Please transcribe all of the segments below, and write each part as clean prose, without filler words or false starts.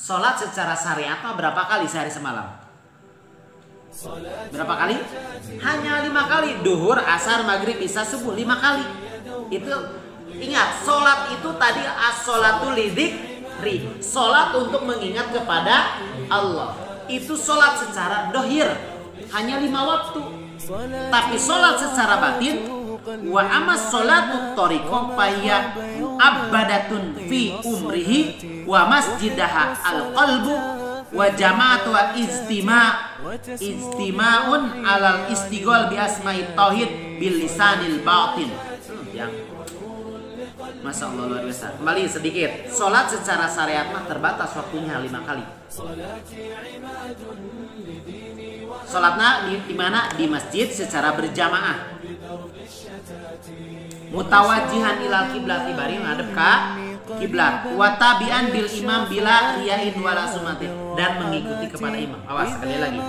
sholat secara syariat berapa kali sehari semalam? Berapa kali? Hanya 5 kali. Duhur, asar, maghrib, isya, subuh 5 kali. Itu ingat, sholat itu tadi as-sholatu lidzikri, sholat untuk mengingat kepada Allah. Itu sholat secara dohir, hanya 5 waktu. Tapi sholat secara batin, wa amas sholatu tariqah faya abadatun fi umrihi wa masjidaha al-qalbu wa jama'atu wa istima'un alal istighol bi asma'i tauhid bil lisanil batin. Yang Masya Allah luar biasa. Kembali sedikit. Sholat secara syariat mah terbatas waktunya 5 kali. Sholatnya di mana? Di masjid secara berjamaah. Mutawajihan ilal kiblat, ibari menghadap ke kiblat. Watabian bil imam bila riyain wala sumatin, dan mengikuti kepada imam. Awas, sekali lagi.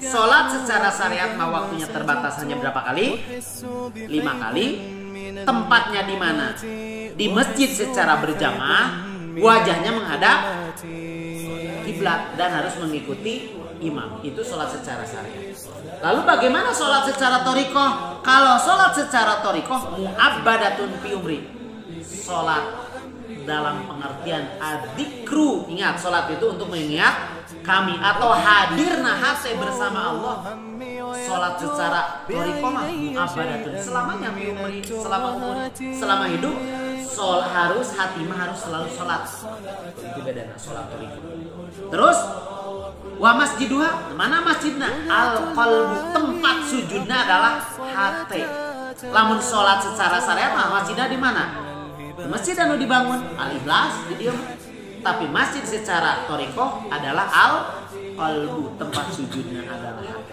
Sholat secara syariat mah waktunya terbatas hanya berapa kali? 5 kali. Tempatnya di mana? Di masjid secara berjamaah, wajahnya menghadap kiblat dan harus mengikuti imam. Itu sholat secara syariat. Lalu bagaimana sholat secara thariqah? Kalau sholat secara thariqah mu'abbadatun fi umri, sholat dalam pengertian adzikru. Ingat, sholat itu untuk mengingat kami atau hadirna hati bersama Allah. Sholat secara thariqah mu'abbadatun, selamanya fi umri, selama hidup harus hati harus selalu sholat. Itu bedanya sholat thariqah. Terus wa masjiduha, mana masjidnya? Al-qalbu, tempat sujudnya adalah hati. Lamun sholat secara syariat masjidnya di mana? Masjid anu dibangun al-ikhlas di dieu. Tapi masjid secara thariqah adalah al-qalbu, tempat sujudnya adalah hati.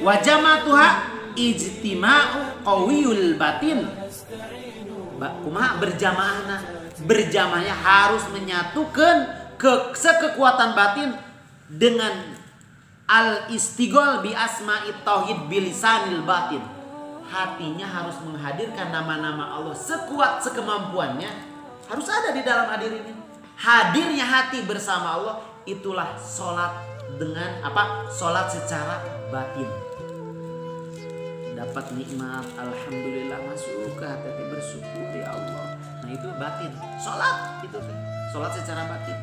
Wa jama'atuha ijtima'u qawiyul batin. Kumaha berjamaahna? Berjamaahnya harus menyatukan kekuatan batin dengan al-istighol bi asma'i tauhid bilisanil batin. Hatinya harus menghadirkan nama-nama Allah sekuat sekemampuannya. Harus ada di dalam hadir ini. Hadirnya hati bersama Allah, itulah sholat dengan apa? Sholat secara batin. Dapat nikmat, alhamdulillah, masuk ke hati, bersyukur ya Allah. Nah itu batin. Sholat itu sholat secara batin.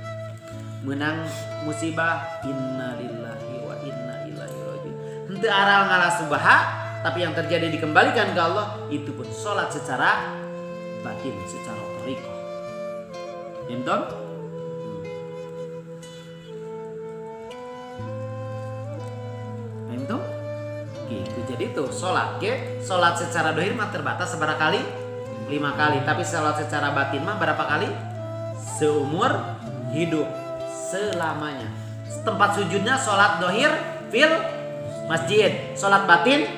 Menang musibah, innalillahi wa inna ilaihi rajiun. Henteu aral ngalah subaha, tapi yang terjadi dikembalikan ke Allah, itu pun sholat secara batin, secara thariqah. Entah? Entah? Gitu. Jadi itu sholat, sholat secara dohir mah terbatas seberapa kali? 5 kali. Tapi sholat secara batin mah berapa kali? Seumur hidup, selamanya. Tempat sujudnya sholat dohir fil masjid, sholat batin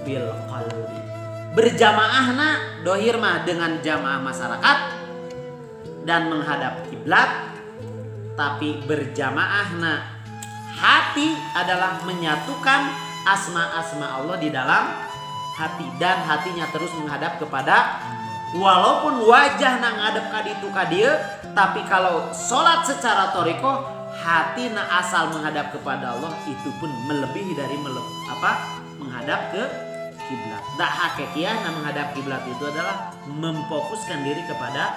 fil qalbi. Berjamaahna dohir mah dengan jamaah masyarakat dan menghadap kiblat. Tapi berjamaahna hati adalah menyatukan asma-asma Allah di dalam hati, dan hatinya terus menghadap kepada, walaupun wajah nang ngadep kaditu kadieu, tapi kalau sholat secara thariqah hati na asal menghadap kepada Allah, itu pun melebihi dari menghadap ke kiblat. Dah hakikiyah menghadap kiblat itu adalah memfokuskan diri kepada